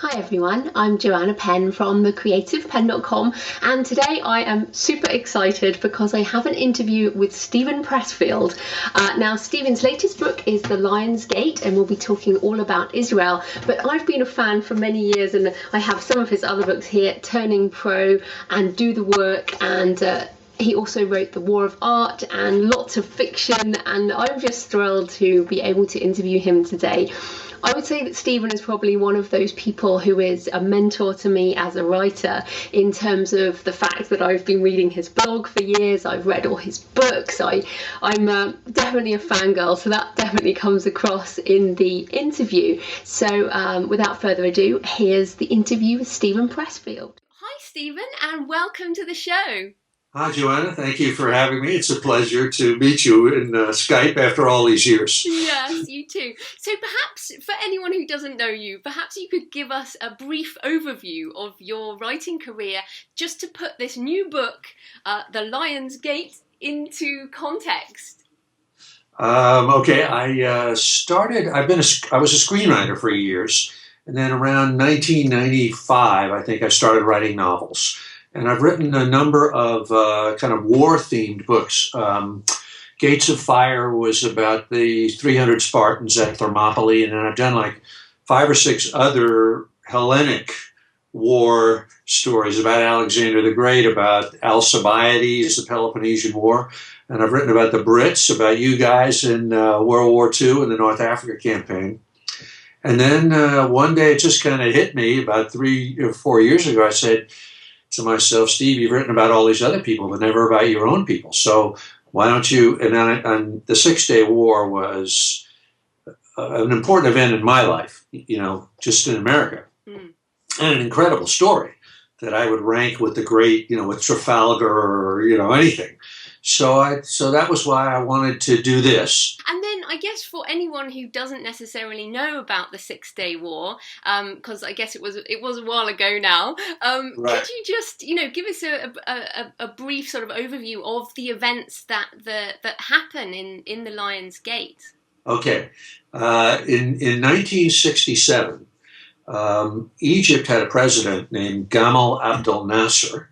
Hi everyone, I'm Joanna Penn from thecreativepenn.com, and today I am super excited because I have an interview with Steven Pressfield. Now Steven's latest book is The Lion's Gate, and we'll be talking all about Israel, but I've been a fan for many years and I have some of his other books here, Turning Pro and Do the Work, and he also wrote The War of Art and lots of fiction, and I'm just thrilled to be able to interview him today. I would say that Steven is probably one of those people who is a mentor to me as a writer, in terms of the fact that I've been reading his blog for years, I've read all his books, I'm definitely a fangirl, so that definitely comes across in the interview. So without further ado, here's the interview with Steven Pressfield. Hi Steven, and welcome to the show. Hi, Joanna. Thank you for having me. It's a pleasure to meet you in Skype after all these years. Yes, you too. So perhaps, for anyone who doesn't know you, perhaps you could give us a brief overview of your writing career, just to put this new book, The Lion's Gate, into context. Okay, I was a screenwriter for years, and then around 1995, I think I started writing novels. And I've written a number of kind of war-themed books. Gates of Fire was about the 300 Spartans at Thermopylae, and then I've done like 5 or 6 other Hellenic war stories about Alexander the Great, about Alcibiades, the Peloponnesian War, and I've written about the Brits, about you guys in World War II and the North Africa campaign. And then one day it just kind of hit me about 3 or 4 years ago. I said to myself, Steve, you've written about all these other people, but never about your own people. So why don't you? And the 6-Day War was an important event in my life, just in America, and an incredible story that I would rank with the great, with Trafalgar or anything. So that was why I wanted to do this. And then I guess for anyone who doesn't necessarily know about the 6-Day War, because I guess it was a while ago now, Right. Could you just give us a brief sort of overview of the events that happen in the Lion's Gate? Okay, in 1967, Egypt had a president named Gamal Abdel Nasser,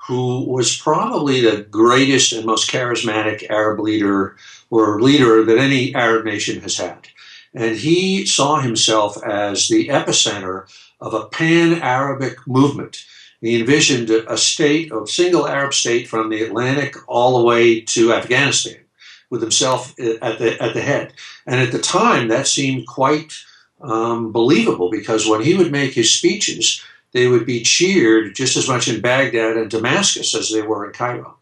who was probably the greatest and most charismatic Arab leader that any Arab nation has had. And he saw himself as the epicenter of a pan-Arabic movement. He envisioned a single Arab state from the Atlantic all the way to Afghanistan, with himself at the head. And at the time, that seemed quite believable, because when he would make his speeches, they would be cheered just as much in Baghdad and Damascus as they were in Cairo.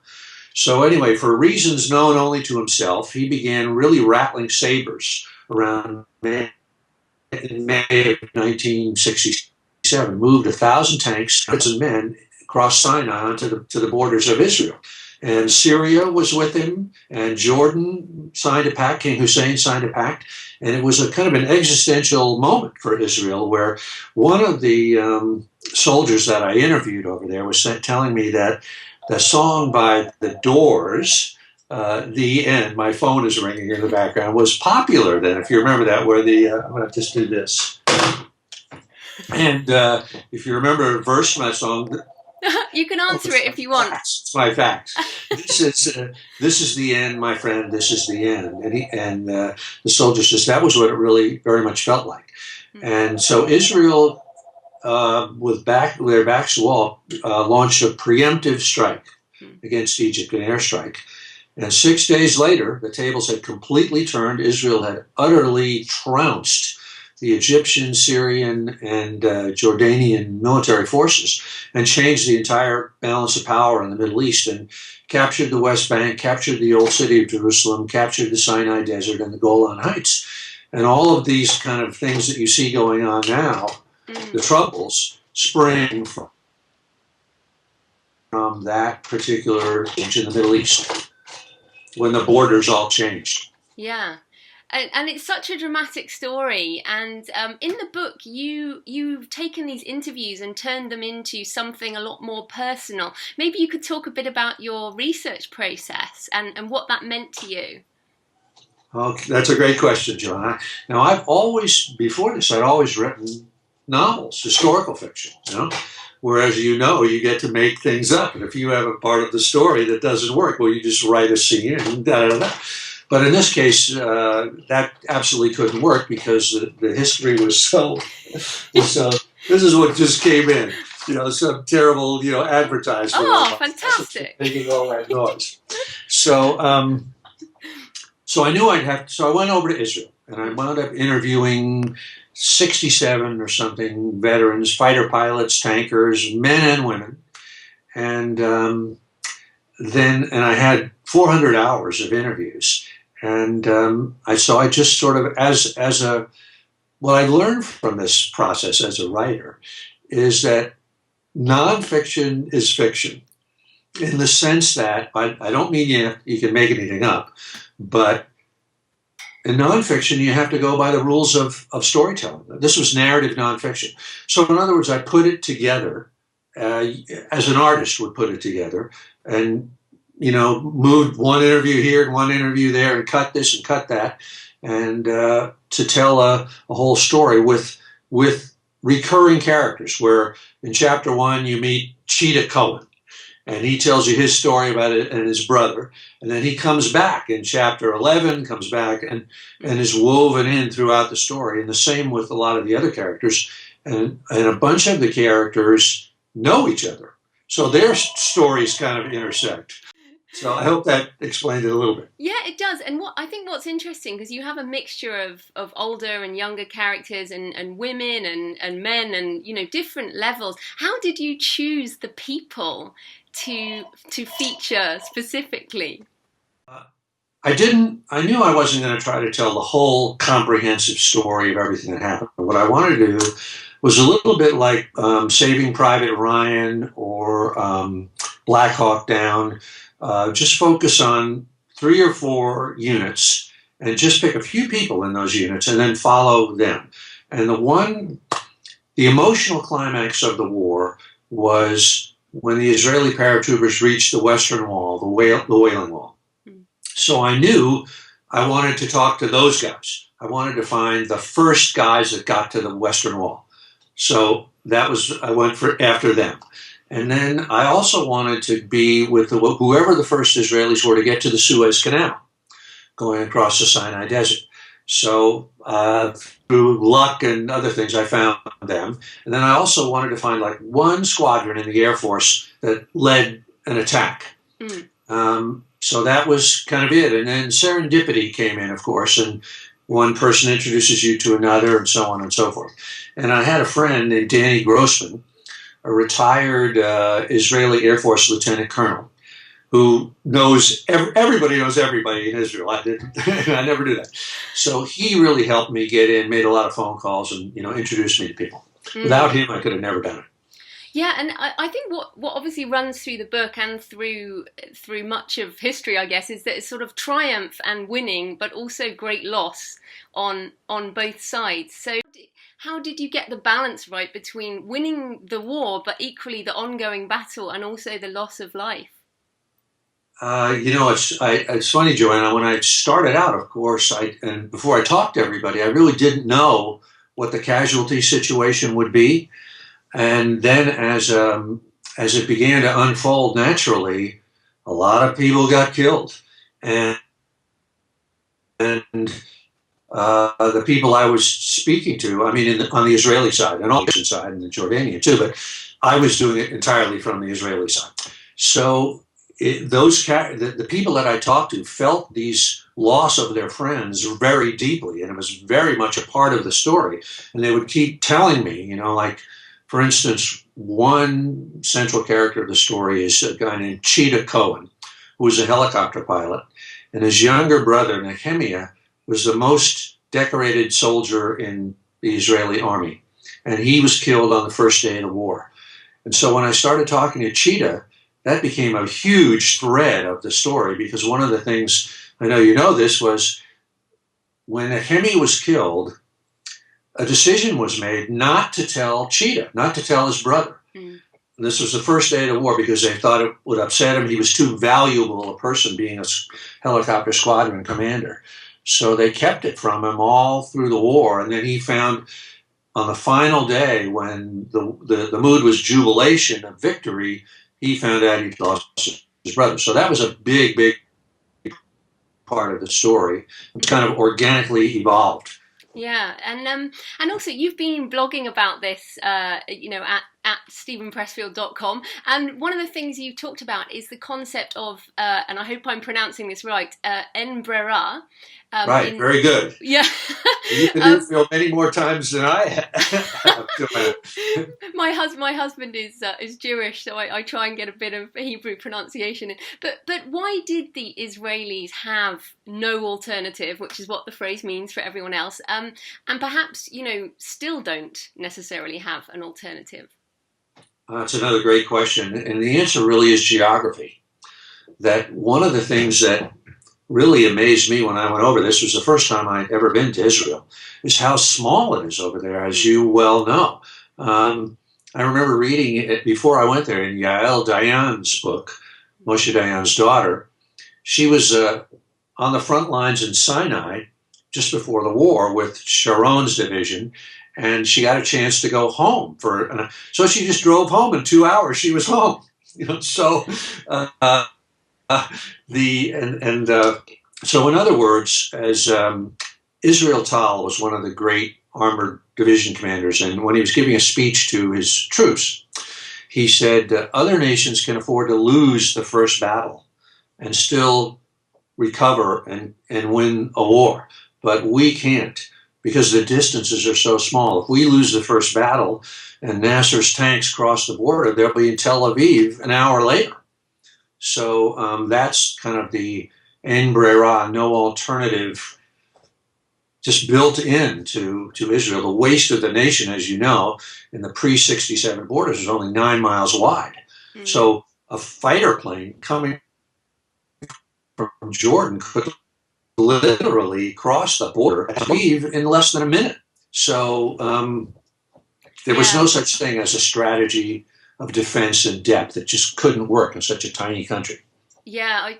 So anyway, for reasons known only to himself, he began really rattling sabers around May of 1967, moved 1,000 tanks and men across Sinai onto the borders of Israel. And Syria was with him, and Jordan signed a pact, King Hussein signed a pact, and it was a kind of an existential moment for Israel, where one of the soldiers that I interviewed over there was telling me that the song by The Doors, The End, my phone is ringing in the background, was popular then, if you remember that, where I'm going to just do this. And if you remember a verse from that song, you can answer it if you want. It's my facts. This is the end, my friend. This is the end. And the soldier says that was what it really very much felt like. And so Israel, with their backs to the wall, launched a preemptive strike against Egypt, an airstrike. And 6 days later, the tables had completely turned. Israel had utterly trounced the Egyptian, Syrian, and Jordanian military forces, and changed the entire balance of power in the Middle East, and captured the West Bank, captured the old city of Jerusalem, captured the Sinai Desert and the Golan Heights. And all of these kind of things that you see going on now, the troubles, spring from that particular change in the Middle East, when the borders all changed. Yeah. And it's such a dramatic story. And in the book, you've taken these interviews and turned them into something a lot more personal. Maybe you could talk a bit about your research process and what that meant to you. Okay, that's a great question, John. Now, before this, I'd always written novels, historical fiction, Whereas you get to make things up. And if you have a part of the story that doesn't work, well, you just write a scene and da-da-da. But in this case, that absolutely couldn't work because the history was so. So this is what just came in. Some terrible, advertisement. Oh, fantastic! Making all that noise. So I knew I'd have. So I went over to Israel, and I wound up interviewing 67 or something veterans, fighter pilots, tankers, men and women, and I had 400 hours of interviews, and I just sort of what I learned from this process as a writer is that nonfiction is fiction, in the sense that I don't mean you can make anything up, but in nonfiction, you have to go by the rules of storytelling. This was narrative nonfiction. So in other words, I put it together as an artist would put it together, and moved one interview here and one interview there and cut this and cut that, and to tell a whole story with recurring characters, where in chapter 1 you meet Cheetah Cohen, and he tells you his story about it and his brother. And then he comes back in chapter 11, comes back and is woven in throughout the story. And the same with a lot of the other characters. And a bunch of the characters know each other. So their stories kind of intersect. So I hope that explained it a little bit. Yeah, it does. And I think what's interesting, because you have a mixture of older and younger characters and women and men and, different levels. How did you choose the people to feature specifically? I knew I wasn't going to try to tell the whole comprehensive story of everything that happened. What I wanted to do was a little bit like Saving Private Ryan or Black Hawk Down. Just focus on 3 or 4 units and just pick a few people in those units and then follow them. And the emotional climax of the war was when the Israeli paratroopers reached the Western Wall, the Wailing Wall. So I knew I wanted to talk to those guys. I wanted to find the first guys that got to the Western Wall. So I went after them. And then I also wanted to be with whoever the first Israelis were to get to the Suez Canal, going across the Sinai Desert. So through luck and other things, I found them. And then I also wanted to find one squadron in the Air Force that led an attack. So that was kind of it. And then serendipity came in, of course, and one person introduces you to another and so on and so forth. And I had a friend named Danny Grossman, a retired Israeli Air Force lieutenant colonel, who knows everybody knows everybody in Israel. I never do that. So he really helped me get in, made a lot of phone calls, and introduced me to people. Without him, I could have never done it. Yeah, and I think what obviously runs through the book and through much of history, I guess, is that it's sort of triumph and winning, but also great loss on both sides. So how did you get the balance right between winning the war, but equally the ongoing battle and also the loss of life? It's funny, Joanna. When I started out, of course, and before I talked to everybody, I really didn't know what the casualty situation would be. And then as it began to unfold naturally, a lot of people got killed. And the people I was speaking to, on the Israeli side and on the Egyptian side and the Jordanian too, but I was doing it entirely from the Israeli side. So the people that I talked to felt these loss of their friends very deeply, and it was very much a part of the story. And they would keep telling me, for instance, one central character of the story is a guy named Cheetah Cohen, who was a helicopter pilot, and his younger brother, Nehemiah, was the most decorated soldier in the Israeli army, and he was killed on the first day of the war. And so when I started talking to Cheetah, that became a huge thread of the story, because one of the things, I know you know this, was when Nehemiah was killed, a decision was made not to tell Cheetah, not to tell his brother. This was the first day of the war because they thought it would upset him. He was too valuable a person being a helicopter squadron commander. So they kept it from him all through the war. And then he found on the final day, when the mood was jubilation of victory, he found out he'd lost his brother. So that was a big, big part of the story. It's kind of organically evolved. Yeah, and also you've been blogging about this, at stevenpressfield.com, and one of the things you talked about is the concept of, and I hope I'm pronouncing this right, brera. Right, very good. Yeah. You can do Israel many more times than I have. My husband is Jewish, so I try and get a bit of Hebrew pronunciation in. But why did the Israelis have no alternative, which is what the phrase means for everyone else, and perhaps still don't necessarily have an alternative? That's another great question, and the answer really is geography. That one of the things that really amazed me when I went over, this was the first time I'd ever been to Israel, is how small it is over there, as you well know. I remember reading it before I went there in Yael Dayan's book, Moshe Dayan's daughter. She was on the front lines in Sinai just before the war with Sharon's division, and she got a chance to go home so she just drove home in 2 hours. She was home, So so in other words, as Israel Tal was one of the great armored division commanders, and when he was giving a speech to his troops, he said other nations can afford to lose the first battle and still recover and win a war, but we can't, because the distances are so small. If we lose the first battle and Nasser's tanks cross the border, they'll be in Tel Aviv an hour later. So that's kind of the en brera, no alternative, just built into Israel. The waist of the nation, as you know, in the pre-67 borders is only 9 miles wide. Mm-hmm. So a fighter plane coming from Jordan could literally cross the border and leave in less than a minute. So there was no such thing as a strategy of defense in depth. It just couldn't work in such a tiny country. Yeah,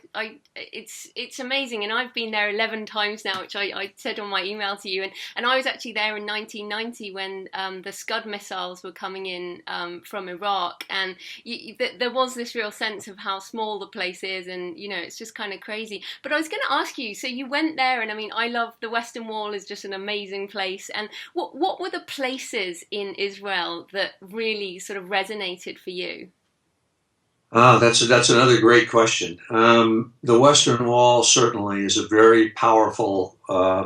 it's amazing, and I've been there 11 times now, which I said on my email to you, and I was actually there in 1990 when the Scud missiles were coming in from Iraq, and there was this real sense of how small the place is, and it's just kind of crazy. But I was going to ask you, so you went there, and I mean, I love the Western Wall, is just an amazing place, and what were the places in Israel that really sort of resonated for you? That's another great question. The Western Wall certainly is a very powerful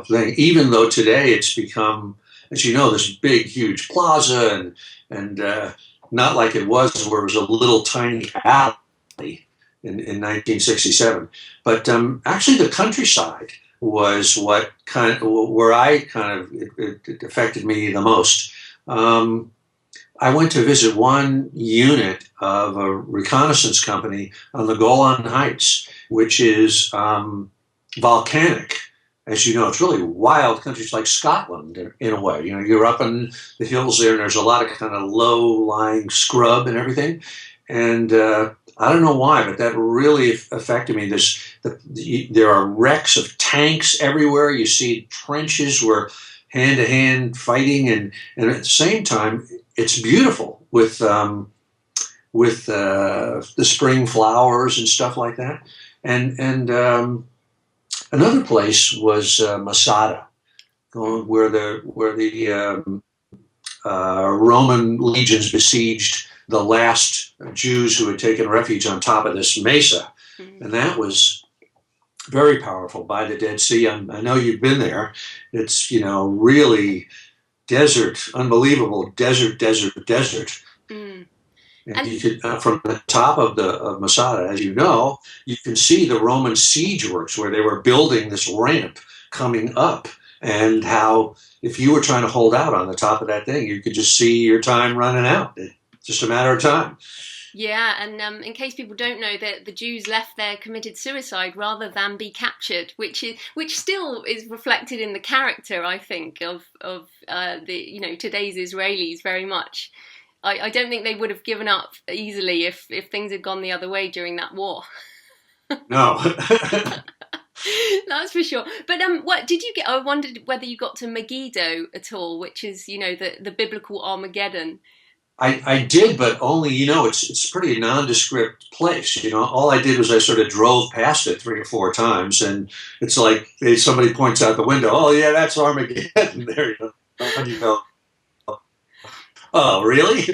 thing, even though today it's become, as you know, this big, huge plaza, and not like it was where it was a little tiny alley in 1967. But actually, the countryside was what it affected me the most. I went to visit one unit of a reconnaissance company on the Golan Heights, which is volcanic. As you know, it's really wild country. It's like Scotland in a way. You're up in the hills there, and there's a lot of kind of low-lying scrub and everything. And I don't know why, but that really affected me. There are wrecks of tanks everywhere. You see trenches where hand-to-hand fighting, and at the same time, it's beautiful with the spring flowers and stuff like that. And another place was Masada, where the Roman legions besieged the last Jews who had taken refuge on top of this mesa, and that was very powerful by the Dead Sea. I know you've been there. It's really desert, unbelievable desert. Mm. And you could, from the top of Masada, as you know, you can see the Roman siege works where they were building this ramp coming up, and how if you were trying to hold out on the top of that thing, you could just see your time running out. It's just a matter of time. Yeah, and in case people don't know, that the Jews left there, committed suicide rather than be captured, which still is reflected in the character, I think, of today's Israelis very much. I don't think they would have given up easily if things had gone the other way during that war. No. That's for sure. But what did you get? I wondered whether you got to Megiddo at all, which is, the biblical Armageddon. I did, but only, it's pretty nondescript place. All I did was I sort of drove past it 3 or 4 times, and it's like somebody points out the window, oh, yeah, that's Armageddon. There you go. And you go, oh, really?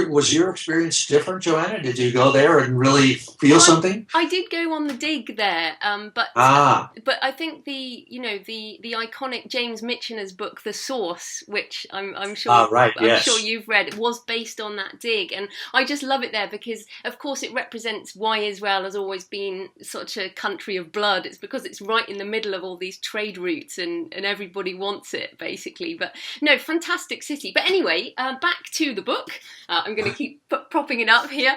Was your experience different, Joanna? Did you go there and really feel something? I did go on the dig there, but I think the iconic James Michener's book, The Source, which I'm sure yes. sure you've read, was based on that dig, and I just love it there because, of course, it represents why Israel has always been such a country of blood. It's because it's right in the middle of all these trade routes, and everybody wants it, basically. But no, fantastic city. But anyway, back to the book. I'm going to keep propping it up here.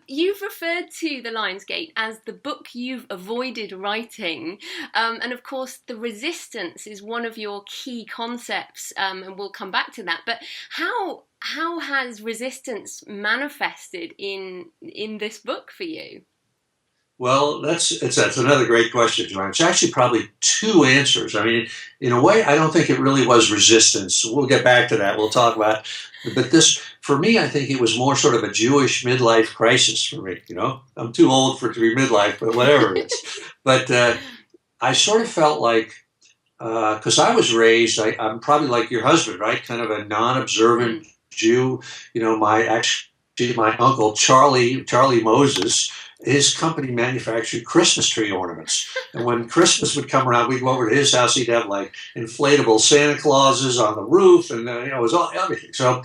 You've referred to The Lion's Gate as the book you've avoided writing. And of course, the resistance is one of your key concepts, and we'll come back to that. But how has resistance manifested in this book for you? Well, that's another great question, Joanne. It's actually probably 2 answers. I mean, in a way, I don't think it really was resistance. We'll get back to that. We'll talk about it. But this, for me, I think it was more sort of a Jewish midlife crisis for me. I'm too old for it to be midlife, but whatever it is. But I sort of felt like, because I was raised, I'm probably like your husband, right? Kind of a non-observant Jew. My uncle, Charlie Moses, his company manufactured Christmas tree ornaments. And when Christmas would come around, we'd go over to his house. He'd have like inflatable Santa Clauses on the roof, and it was all everything. So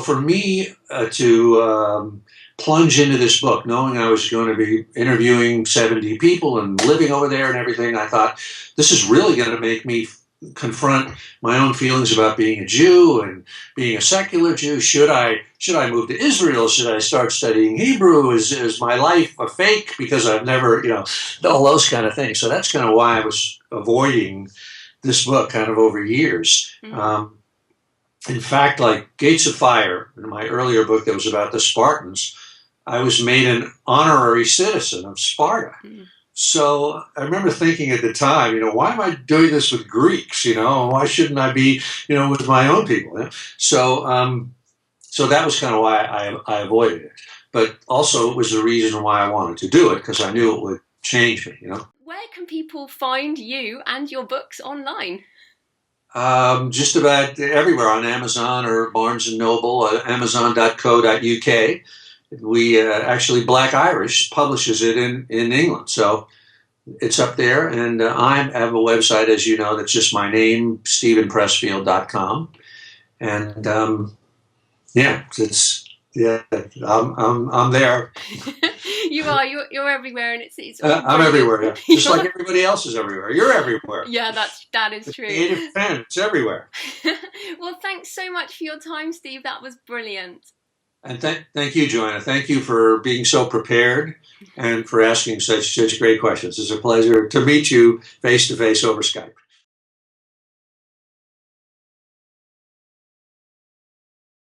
for me to plunge into this book, knowing I was going to be interviewing 70 people and living over there and everything, I thought this is really going to make me confront my own feelings about being a Jew and being a secular Jew. Should I move to Israel? Should I start studying Hebrew? Is my life a fake because I've never, all those kind of things. So that's kind of why I was avoiding this book kind of over years. Mm-hmm. In fact, like Gates of Fire, in my earlier book that was about the Spartans, I was made an honorary citizen of Sparta. Mm-hmm. So I remember thinking at the time, why am I doing this with Greeks? Why shouldn't I be, with my own people? So that was kind of why I avoided it. But also it was the reason why I wanted to do it, because I knew it would change me, Where can people find you and your books online? Just about everywhere, on Amazon or Barnes & Noble, amazon.co.uk. We actually, Black Irish publishes it in England, so it's up there. And I have a website, as you know, that's just my name, stevenpressfield.com. And I'm there. You are. You're everywhere, and it's I'm everywhere. Yeah. Just like everybody else is everywhere. You're everywhere. Yeah, that is true. Creative Penn, it's everywhere. Well, thanks so much for your time, Steve. That was brilliant. And thank you, Joanna. Thank you for being so prepared and for asking such great questions. It's a pleasure to meet you face to face over Skype.